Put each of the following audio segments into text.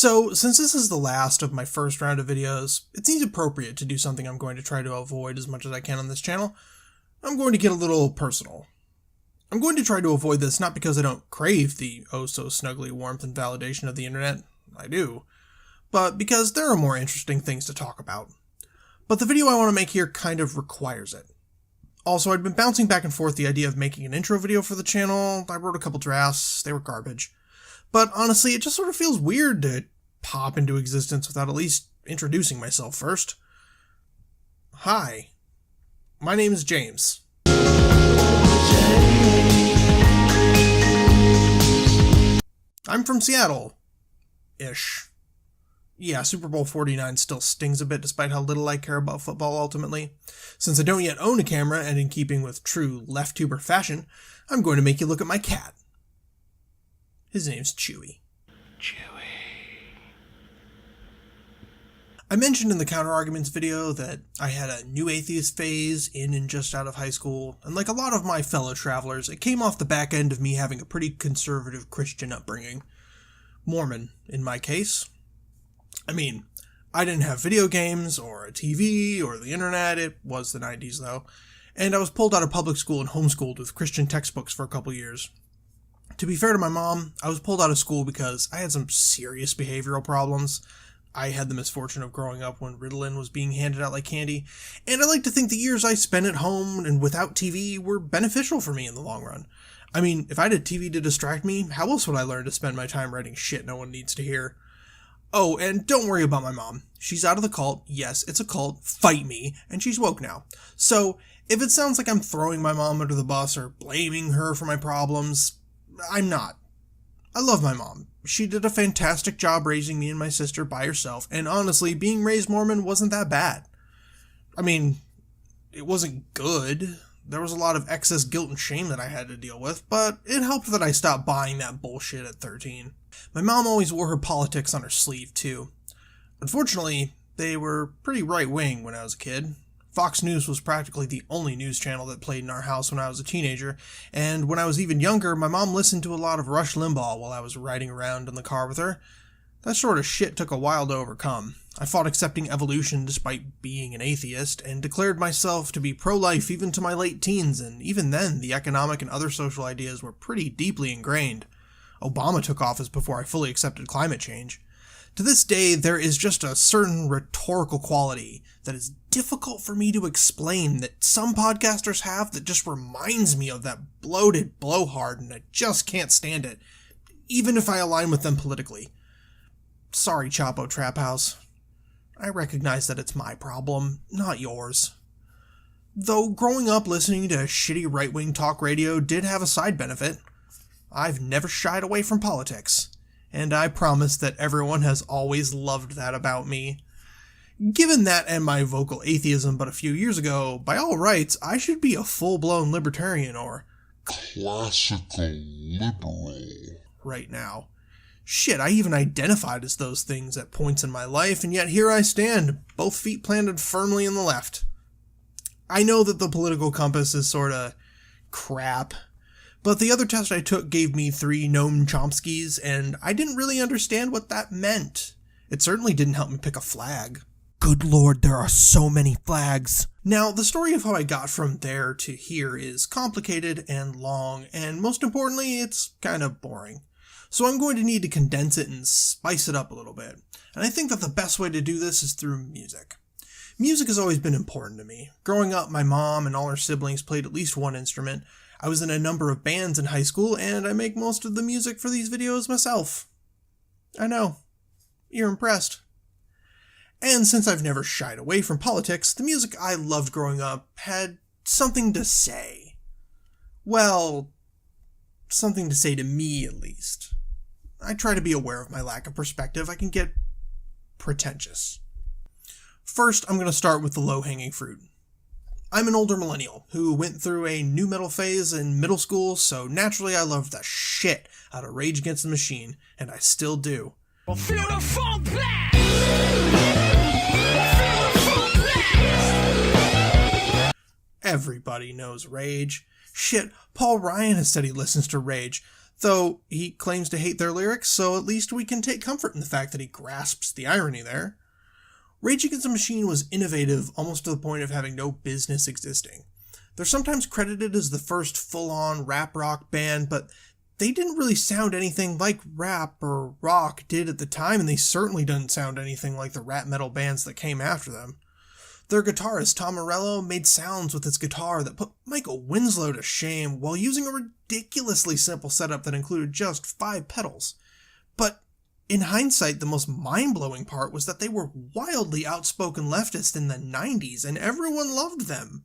So, since this is the last of my first round of videos, it seems appropriate to do something I'm going to try to avoid as much as I can on this channel. I'm going to get a little personal. I'm going to try to avoid this not because I don't crave the oh-so-snuggly warmth and validation of the internet, I do, but because there are more interesting things to talk about. But the video I want to make here kind of requires it. Also, I'd been bouncing back and forth the idea of making an intro video for the channel. I wrote a couple drafts, they were garbage. But honestly, it just sort of feels weird to pop into existence without at least introducing myself first. Hi, my name is James. I'm from Seattle-ish. Yeah, Super Bowl 49 still stings a bit despite how little I care about football ultimately. Since I don't yet own a camera, and in keeping with true left-tuber fashion, I'm going to make you look at my cat. His name's Chewy. I mentioned in the counter-arguments video that I had a new atheist phase in and just out of high school, and like a lot of my fellow travelers, it came off the back end of me having a pretty conservative Christian upbringing. Mormon, in my case. I mean, I didn't have video games, or a TV, or the internet, it was the 90s though, and I was pulled out of public school and homeschooled with Christian textbooks for a couple years. To be fair to my mom, I was pulled out of school because I had some serious behavioral problems. I had the misfortune of growing up when Ritalin was being handed out like candy, and I like to think the years I spent at home and without TV were beneficial for me in the long run. I mean, if I had a TV to distract me, how else would I learn to spend my time writing shit no one needs to hear? Oh, and don't worry about my mom. She's out of the cult. Yes, it's a cult. Fight me. And she's woke now. So, if it sounds like I'm throwing my mom under the bus or blaming her for my problems, I'm not. I love my mom. She did a fantastic job raising me and my sister by herself, and honestly, being raised Mormon wasn't that bad. I mean, it wasn't good. There was a lot of excess guilt and shame that I had to deal with, but it helped that I stopped buying that bullshit at 13. My mom always wore her politics on her sleeve, too. Unfortunately, they were pretty right-wing when I was a kid. Fox News was practically the only news channel that played in our house when I was a teenager, and when I was even younger, my mom listened to a lot of Rush Limbaugh while I was riding around in the car with her. That sort of shit took a while to overcome. I fought accepting evolution despite being an atheist, and declared myself to be pro-life even to my late teens, and even then, the economic and other social ideas were pretty deeply ingrained. Obama took office before I fully accepted climate change. To this day, there is just a certain rhetorical quality that is difficult for me to explain that some podcasters have that just reminds me of that bloated blowhard, and I just can't stand it, even if I align with them politically. Sorry, Chapo Trap House. I recognize that it's my problem, not yours. Though growing up listening to shitty right-wing talk radio did have a side benefit. I've never shied away from politics, and I promise that everyone has always loved that about me. Given that and my vocal atheism but a few years ago, by all rights, I should be a full-blown libertarian or classical liberal right now. Shit, I even identified as those things at points in my life, and yet here I stand, both feet planted firmly in the left. I know that the political compass is sorta crap, but the other test I took gave me 3 Noam Chomskys, and I didn't really understand what that meant. It certainly didn't help me pick a flag. Good lord, there are so many flags. Now, the story of how I got from there to here is complicated and long, and most importantly, it's kind of boring. So I'm going to need to condense it and spice it up a little bit. And I think that the best way to do this is through music. Music has always been important to me. Growing up, my mom and all her siblings played at least one instrument. I was in a number of bands in high school, and I make most of the music for these videos myself. I know. You're impressed. And since I've never shied away from politics, the music I loved growing up had something to say. Well, something to say to me, at least. I try to be aware of my lack of perspective. I can get pretentious. First, I'm going to start with the low-hanging fruit. I'm an older millennial who went through a nu metal phase in middle school, so naturally I loved the shit out of Rage Against the Machine, and I still do. Well, feel the funk blast! Feel the funk blast! Everybody knows Rage. Shit, Paul Ryan has said he listens to Rage. Though he claims to hate their lyrics, so at least we can take comfort in the fact that he grasps the irony there. Rage Against the Machine was innovative almost to the point of having no business existing. They're sometimes credited as the first full-on rap rock band, but they didn't really sound anything like rap or rock did at the time, and they certainly didn't sound anything like the rap metal bands that came after them. Their guitarist, Tom Morello, made sounds with his guitar that put Michael Winslow to shame while using a ridiculously simple setup that included just 5 pedals. But in hindsight, the most mind-blowing part was that they were wildly outspoken leftists in the 90s, and everyone loved them.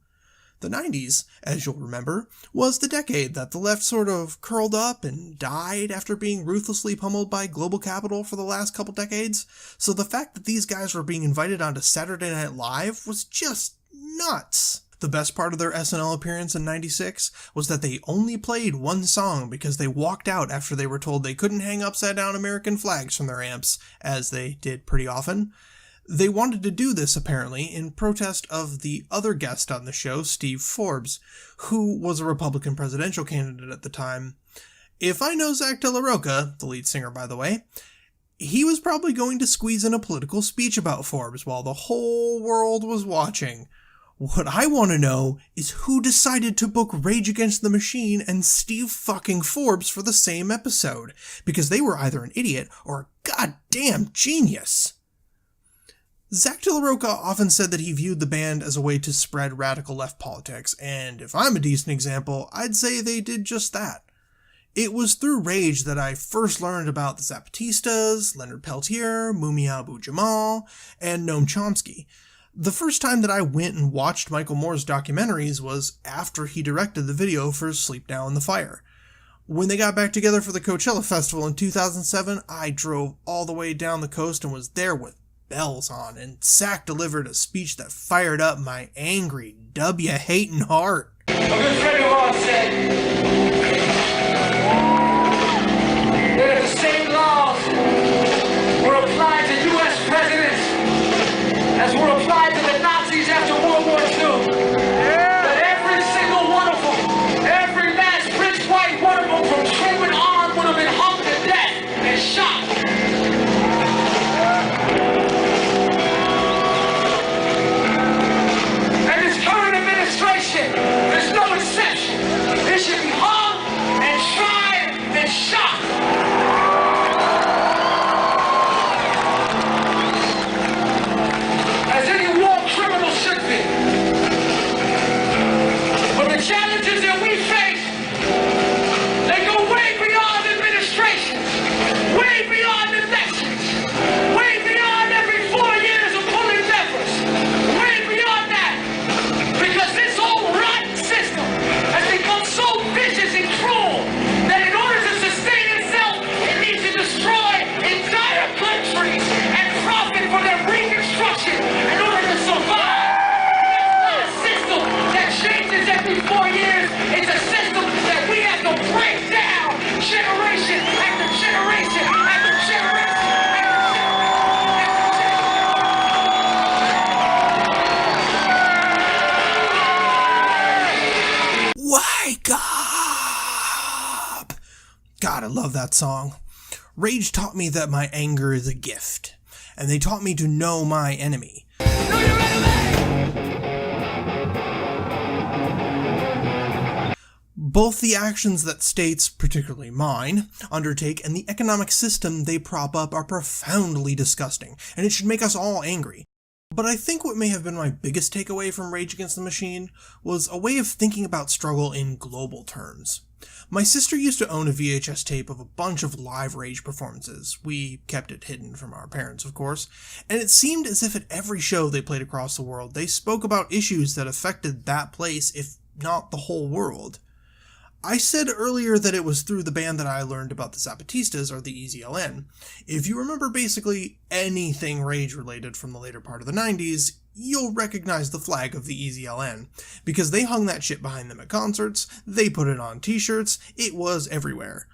The 90s, as you'll remember, was the decade that the left sort of curled up and died after being ruthlessly pummeled by global capital for the last couple decades, so the fact that these guys were being invited onto Saturday Night Live was just nuts. The best part of their SNL appearance in '96 was that they only played one song because they walked out after they were told they couldn't hang upside-down American flags from their amps, as they did pretty often. They wanted to do this, apparently, in protest of the other guest on the show, Steve Forbes, who was a Republican presidential candidate at the time. If I know Zach De La Rocha, the lead singer by the way, he was probably going to squeeze in a political speech about Forbes while the whole world was watching. What I want to know is who decided to book Rage Against the Machine and Steve fucking Forbes for the same episode, because they were either an idiot or a goddamn genius. Zach De La Rocha often said that he viewed the band as a way to spread radical left politics, and if I'm a decent example, I'd say they did just that. It was through Rage that I first learned about the Zapatistas, Leonard Peltier, Mumia Abu-Jamal, and Noam Chomsky. The first time that I went and watched Michael Moore's documentaries was after he directed the video for Sleep Now in the Fire. When they got back together for the Coachella Festival in 2007, I drove all the way down the coast and was there with bells on, and Zach delivered a speech that fired up my angry, W-hating heart. A good friend of ours said that if the same laws were applied to U.S. presidents as were applied to the Nazis after World War II, that every single one of them, every last rich white one of them from trim and arm would have been hung to death and shot. There's no exception. They should be hung and tried and shot. As any war criminal should be. But the challenges that we face, they go way beyond administrations, way beyond elections, way beyond every 4 years of pulling levers, way beyond that. Because this whole rotten system has become so vicious and cruel that in order to sustain itself, it needs to destroy entire countries and profit from their reconstruction in order to survive. It's not a system that changes every 4 years. It's a system that we have to break down generation after generation after generation. Wake up! God, I love that song. Rage taught me that my anger is a gift, and they taught me to know my enemy. Know your enemy! Both the actions that states, particularly mine, undertake and the economic system they prop up are profoundly disgusting, and it should make us all angry. But I think what may have been my biggest takeaway from Rage Against the Machine was a way of thinking about struggle in global terms. My sister used to own a VHS tape of a bunch of live Rage performances. We kept it hidden from our parents, of course, and it seemed as if at every show they played across the world, they spoke about issues that affected that place, if not the whole world. I said earlier that it was through the band that I learned about the Zapatistas, or the EZLN. If you remember basically anything Rage related from the later part of the 90s, you'll recognize the flag of the EZLN, because they hung that shit behind them at concerts, they put it on t-shirts, it was everywhere.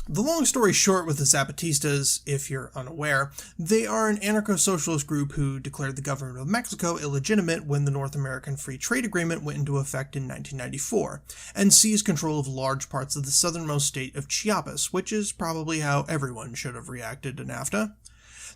The long story short with the Zapatistas, if you're unaware, they are an anarcho-socialist group who declared the government of Mexico illegitimate when the North American Free Trade Agreement went into effect in 1994, and seized control of large parts of the southernmost state of Chiapas, which is probably how everyone should have reacted to NAFTA.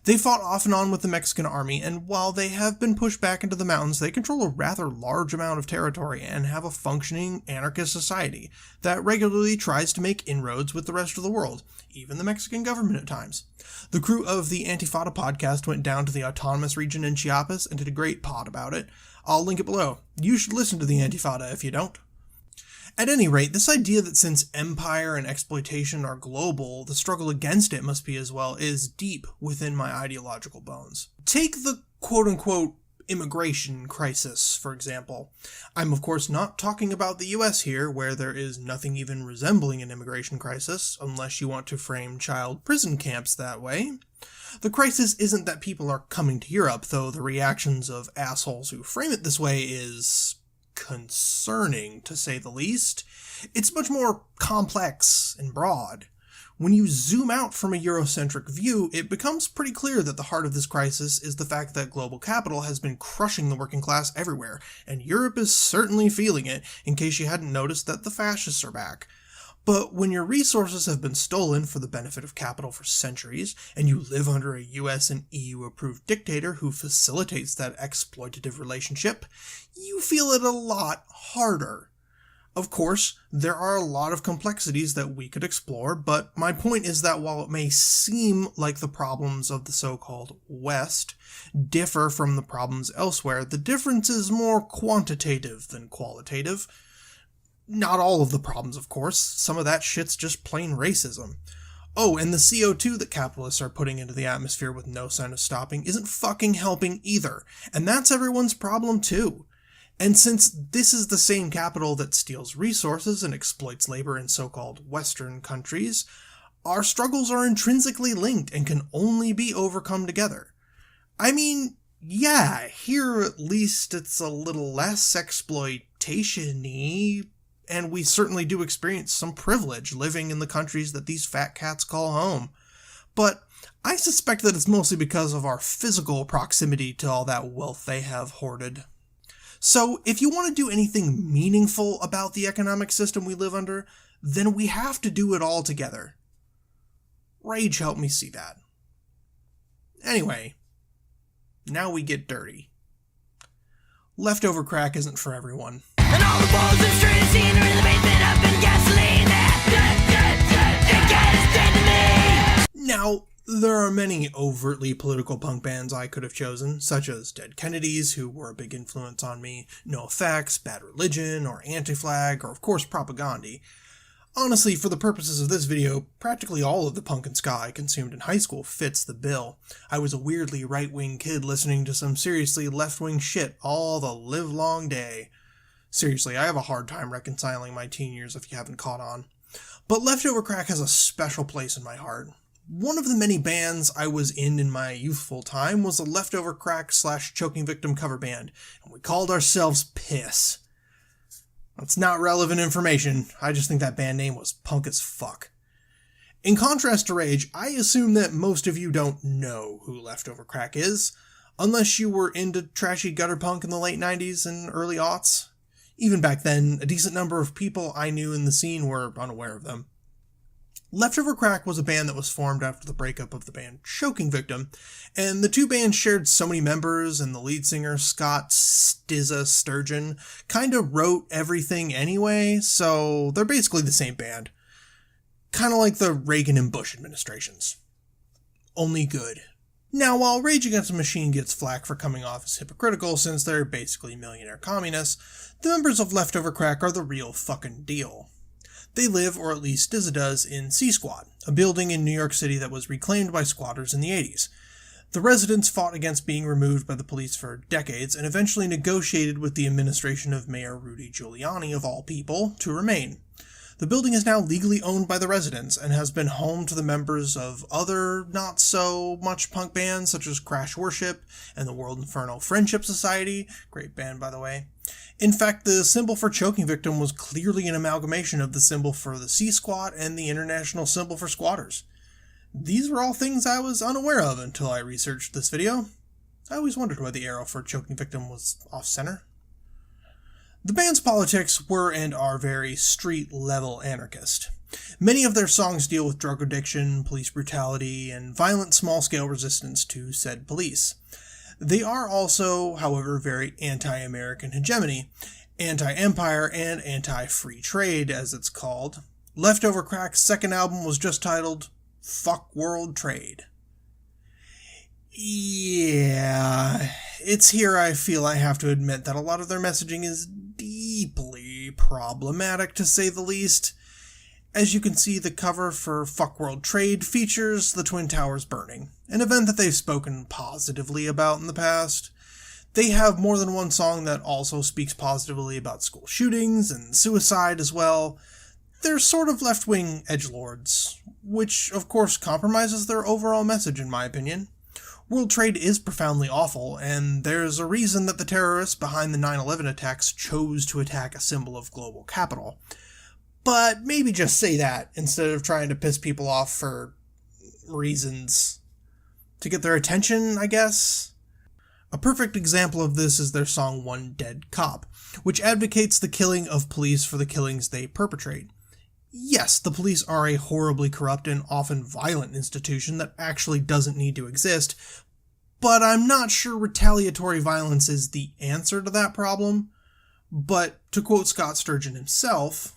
They fought off and on with the Mexican army, and while they have been pushed back into the mountains, they control a rather large amount of territory and have a functioning anarchist society that regularly tries to make inroads with the rest of the world, even the Mexican government at times. The crew of the Antifada podcast went down to the autonomous region in Chiapas and did a great pod about it. I'll link it below. You should listen to the Antifada if you don't. At any rate, this idea that since empire and exploitation are global, the struggle against it must be as well is deep within my ideological bones. Take the quote-unquote immigration crisis, for example. I'm of course not talking about the US here, where there is nothing even resembling an immigration crisis, unless you want to frame child prison camps that way. The crisis isn't that people are coming to Europe, though the reactions of assholes who frame it this way is concerning, to say the least. It's much more complex and broad. When you zoom out from a Eurocentric view, it becomes pretty clear that the heart of this crisis is the fact that global capital has been crushing the working class everywhere, and Europe is certainly feeling it, in case you hadn't noticed that the fascists are back. But when your resources have been stolen for the benefit of capital for centuries, and you live under a US and EU-approved dictator who facilitates that exploitative relationship, you feel it a lot harder. Of course, there are a lot of complexities that we could explore, but my point is that while it may seem like the problems of the so-called West differ from the problems elsewhere, the difference is more quantitative than qualitative. Not all of the problems, of course. Some of that shit's just plain racism. Oh, and the CO2 that capitalists are putting into the atmosphere with no sign of stopping isn't fucking helping either. And that's everyone's problem too. And since this is the same capital that steals resources and exploits labor in so-called Western countries, our struggles are intrinsically linked and can only be overcome together. I mean, yeah, here at least it's a little less exploitation-y, and we certainly do experience some privilege living in the countries that these fat cats call home. But I suspect that it's mostly because of our physical proximity to all that wealth they have hoarded. So if you want to do anything meaningful about the economic system we live under, then we have to do it all together. Rage helped me see that. Anyway, now we get dirty. Leftover crack isn't for everyone. And all the balls and straight scenery in the basement up in gasoline. It gets dead to me. Now, there are many overtly political punk bands I could have chosen, such as Dead Kennedys, who were a big influence on me, NoFX, Bad Religion, or Anti-Flag, or of course Propagandhi. Honestly, for the purposes of this video, practically all of the punk and ska I consumed in high school fits the bill. I was a weirdly right-wing kid listening to some seriously left-wing shit all the livelong day. Seriously, I have a hard time reconciling my teen years if you haven't caught on. But Leftover Crack has a special place in my heart. One of the many bands I was in my youthful time was a Leftover Crack / Choking Victim cover band, and we called ourselves Piss. That's not relevant information, I just think that band name was punk as fuck. In contrast to Rage, I assume that most of you don't know who Leftover Crack is, unless you were into trashy gutter punk in the late 90s and early aughts. Even back then, a decent number of people I knew in the scene were unaware of them. Leftover Crack was a band that was formed after the breakup of the band Choking Victim, and the two bands shared so many members, and the lead singer, Scott Stizza Sturgeon, kinda wrote everything anyway, so they're basically the same band. Kinda like the Reagan and Bush administrations. Only good. Now, while Rage Against the Machine gets flack for coming off as hypocritical since they're basically millionaire communists, the members of Leftover Crack are the real fucking deal. They live, or at least Stizza does, in C Squad, a building in New York City that was reclaimed by squatters in the 80s. The residents fought against being removed by the police for decades and eventually negotiated with the administration of Mayor Rudy Giuliani, of all people, to remain. The building is now legally owned by the residents and has been home to the members of other not-so-much punk bands such as Crash Worship and the World Inferno Friendship Society, great band by the way, In fact, the symbol for choking victim was clearly an amalgamation of the symbol for the C-squat and the international symbol for squatters. These were all things I was unaware of until I researched this video. I always wondered why the arrow for choking victim was off-center. The band's politics were and are very street-level anarchist. Many of their songs deal with drug addiction, police brutality, and violent small-scale resistance to said police. They are also, however, very anti-American hegemony, anti-empire, and anti-free trade, as it's called. Leftover Crack's second album was just titled Fuck World Trade. Yeah, it's here I feel I have to admit that a lot of their messaging is deeply problematic, to say the least. As you can see, the cover for Fuck World Trade features the Twin Towers burning, an event that they've spoken positively about in the past. They have more than one song that also speaks positively about school shootings and suicide as well. They're sort of left-wing edgelords, which of course compromises their overall message in my opinion. World trade is profoundly awful, and there's a reason that the terrorists behind the 9/11 attacks chose to attack a symbol of global capital. But maybe just say that instead of trying to piss people off for reasons. To get their attention, I guess? A perfect example of this is their song One Dead Cop, which advocates the killing of police for the killings they perpetrate. Yes, the police are a horribly corrupt and often violent institution that actually doesn't need to exist, but I'm not sure retaliatory violence is the answer to that problem. But to quote Scott Sturgeon himself,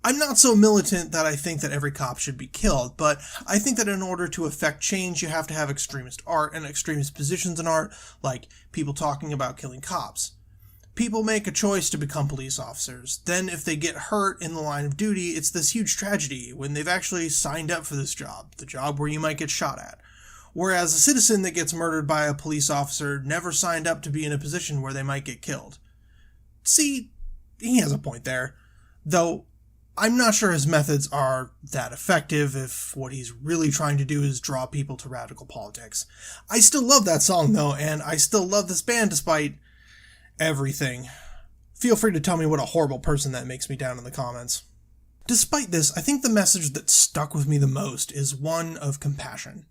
I'm not so militant that I think that every cop should be killed, but I think that in order to affect change, you have to have extremist art and extremist positions in art, like people talking about killing cops. People make a choice to become police officers. Then if they get hurt in the line of duty, it's this huge tragedy when they've actually signed up for this job, the job where you might get shot at. Whereas a citizen that gets murdered by a police officer never signed up to be in a position where they might get killed. See, he has a point there. Though, I'm not sure his methods are that effective if what he's really trying to do is draw people to radical politics. I still love that song though, and I still love this band despite everything. Feel free to tell me what a horrible person that makes me down in the comments. Despite this, I think the message that stuck with me the most is one of compassion.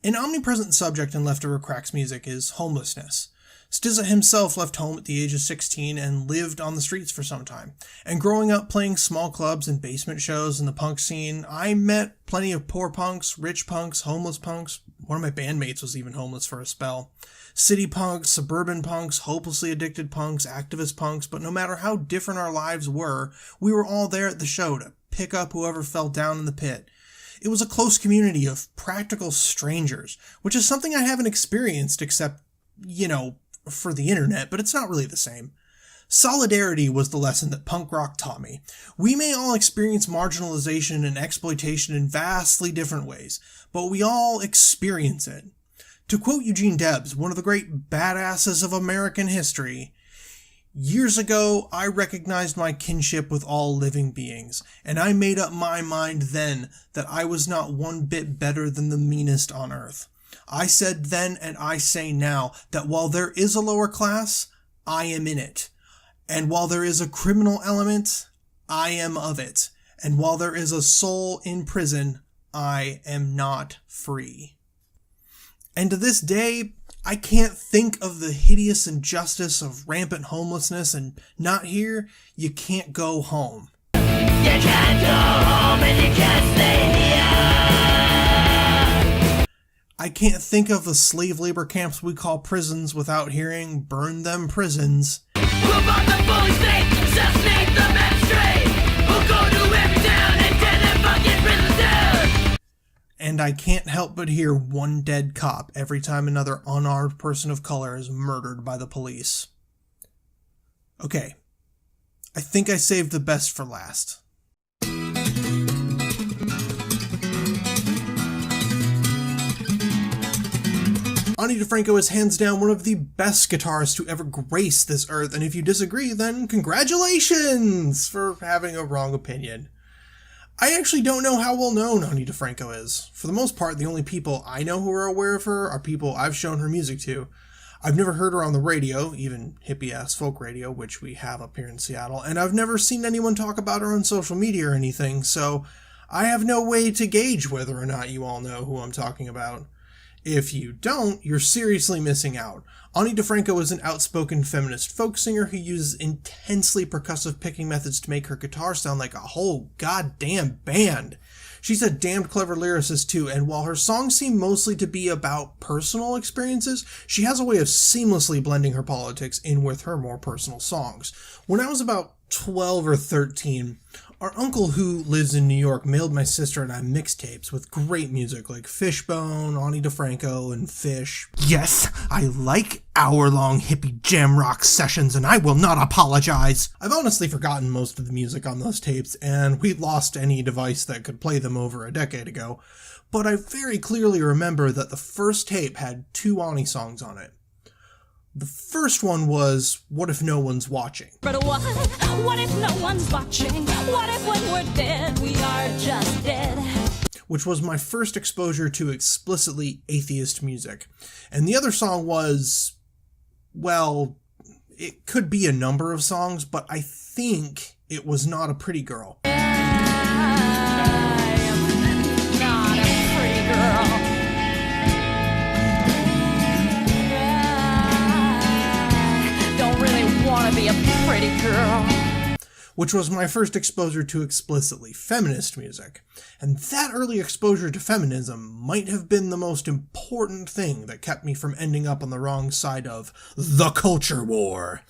An omnipresent subject in Leftover Crack's music is homelessness. Stizza himself left home at the age of 16 and lived on the streets for some time. And growing up playing small clubs and basement shows in the punk scene, I met plenty of poor punks, rich punks, homeless punks. One of my bandmates was even homeless for a spell. City punks, suburban punks, hopelessly addicted punks, activist punks, but no matter how different our lives were, we were all there at the show to pick up whoever fell down in the pit. It was a close community of practical strangers, which is something I haven't experienced except, for the internet, but it's not really the same. Solidarity was the lesson that punk rock taught me. We may all experience marginalization and exploitation in vastly different ways, but we all experience it. To quote Eugene Debs, one of the great badasses of American history, "Years ago, I recognized my kinship with all living beings, and I made up my mind then that I was not one bit better than the meanest on earth. I said then and I say now that while there is a lower class, I am in it. And while there is a criminal element, I am of it. And while there is a soul in prison, I am not free." And to this day, I can't think of the hideous injustice of rampant homelessness and not hear "You can't go home." You can't go home and you can't stay here. I can't think of the slave labor camps we call prisons without hearing "Burn them prisons." Who bought the bully state, assassinate the magistrate, who go to every town and tear their fucking prisons down. And I can't help but hear "One Dead Cop" every time another unarmed person of color is murdered by the police. Okay, I think I saved the best for last. Ani DeFranco is hands down one of the best guitarists to ever grace this earth, and if you disagree, then congratulations for having a wrong opinion. I actually don't know how well known Ani DeFranco is. For the most part, the only people I know who are aware of her are people I've shown her music to. I've never heard her on the radio, even hippie-ass folk radio, which we have up here in Seattle, and I've never seen anyone talk about her on social media or anything, so I have no way to gauge whether or not you all know who I'm talking about. If you don't, you're seriously missing out. Ani DeFranco is an outspoken feminist folk singer who uses intensely percussive picking methods to make her guitar sound like a whole goddamn band. She's a damned clever lyricist too, and while her songs seem mostly to be about personal experiences, she has a way of seamlessly blending her politics in with her more personal songs. When I was about 12 or 13, our uncle who lives in New York mailed my sister and I mixtapes with great music like Fishbone, Ani DeFranco, and Fish. Yes, I like hour-long hippie jam rock sessions and I will not apologize. I've honestly forgotten most of the music on those tapes and we lost any device that could play them over a decade ago, but I very clearly remember that the first tape had 2 Ani songs on it. The first one was, What If No One's Watching? But what if no one's watching? What if when we're dead, we are just dead? Which was my first exposure to explicitly atheist music. And the other song was, well, it could be a number of songs, but I think it was Not a Pretty Girl. I am not a pretty girl. Want to be a pretty girl. Which was my first exposure to explicitly feminist music. And that early exposure to feminism might have been the most important thing that kept me from ending up on the wrong side of the culture war.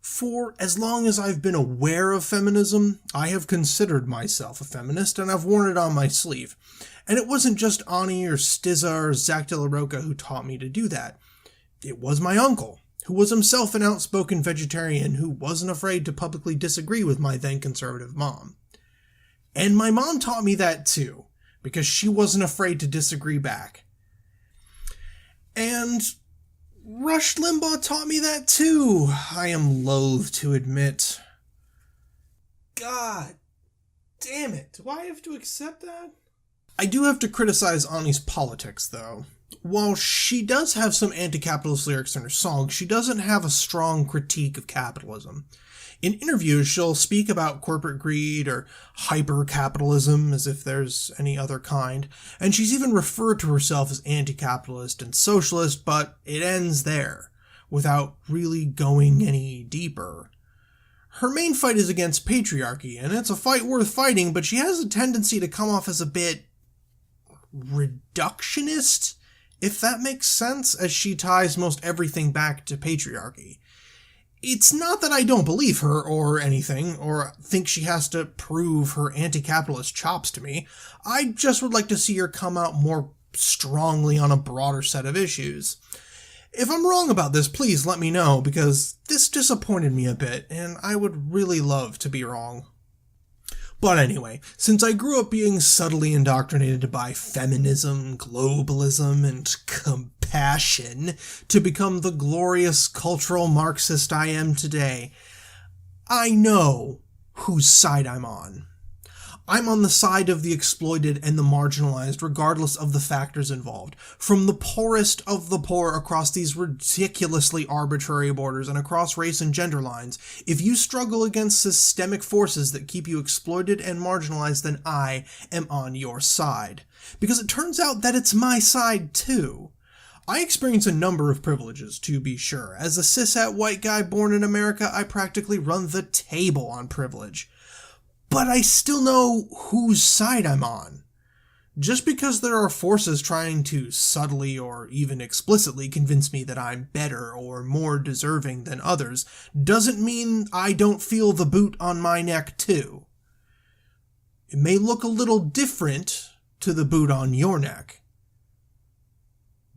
For as long as I've been aware of feminism, I have considered myself a feminist and I've worn it on my sleeve. And it wasn't just Ani or Stizza or Zach De La Rocha who taught me to do that. It was my uncle, who was himself an outspoken vegetarian who wasn't afraid to publicly disagree with my then conservative mom. And my mom taught me that too, because she wasn't afraid to disagree back. And Rush Limbaugh taught me that too, I am loath to admit. God damn it, do I have to accept that? I do have to criticize Ani's politics, though. While she does have some anti-capitalist lyrics in her songs, she doesn't have a strong critique of capitalism. In interviews, she'll speak about corporate greed or hyper-capitalism, as if there's any other kind, and she's even referred to herself as anti-capitalist and socialist, but it ends there, without really going any deeper. Her main fight is against patriarchy, and it's a fight worth fighting, but she has a tendency to come off as a bit reductionist, if that makes sense, as she ties most everything back to patriarchy. It's not that I don't believe her or anything, or think she has to prove her anti-capitalist chops to me. I just would like to see her come out more strongly on a broader set of issues. If I'm wrong about this, please let me know, because this disappointed me a bit, and I would really love to be wrong. But anyway, since I grew up being subtly indoctrinated by feminism, globalism, and compassion to become the glorious cultural Marxist I am today, I know whose side I'm on. I'm on the side of the exploited and the marginalized, regardless of the factors involved. From the poorest of the poor across these ridiculously arbitrary borders and across race and gender lines, if you struggle against systemic forces that keep you exploited and marginalized, then I am on your side. Because it turns out that it's my side too. I experience a number of privileges, to be sure. As a cishet white guy born in America, I practically run the table on privilege. But I still know whose side I'm on. Just because there are forces trying to subtly or even explicitly convince me that I'm better or more deserving than others, doesn't mean I don't feel the boot on my neck too. It may look a little different to the boot on your neck.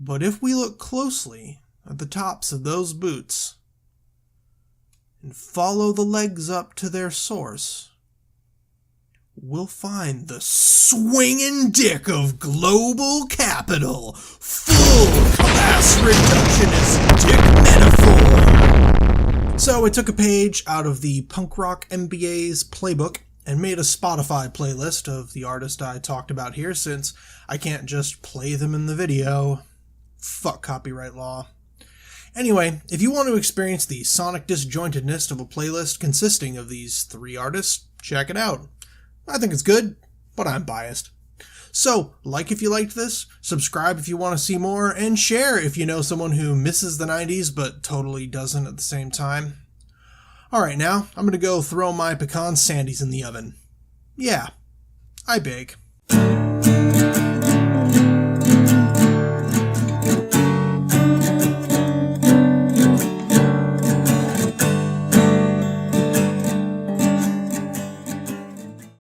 But if we look closely at the tops of those boots and follow the legs up to their source, we'll find the swinging dick of global capital, full class reductionist dick metaphor. So I took a page out of the Punk Rock MBA's playbook and made a Spotify playlist of the artist I talked about here, since I can't just play them in the video. Fuck copyright law. Anyway, if you want to experience the sonic disjointedness of a playlist consisting of these 3 artists, check it out. I think it's good, but I'm biased. So, like if you liked this, subscribe if you want to see more, and share if you know someone who misses the 90s but totally doesn't at the same time. Alright, now I'm gonna go throw my pecan sandies in the oven. Yeah, I bake.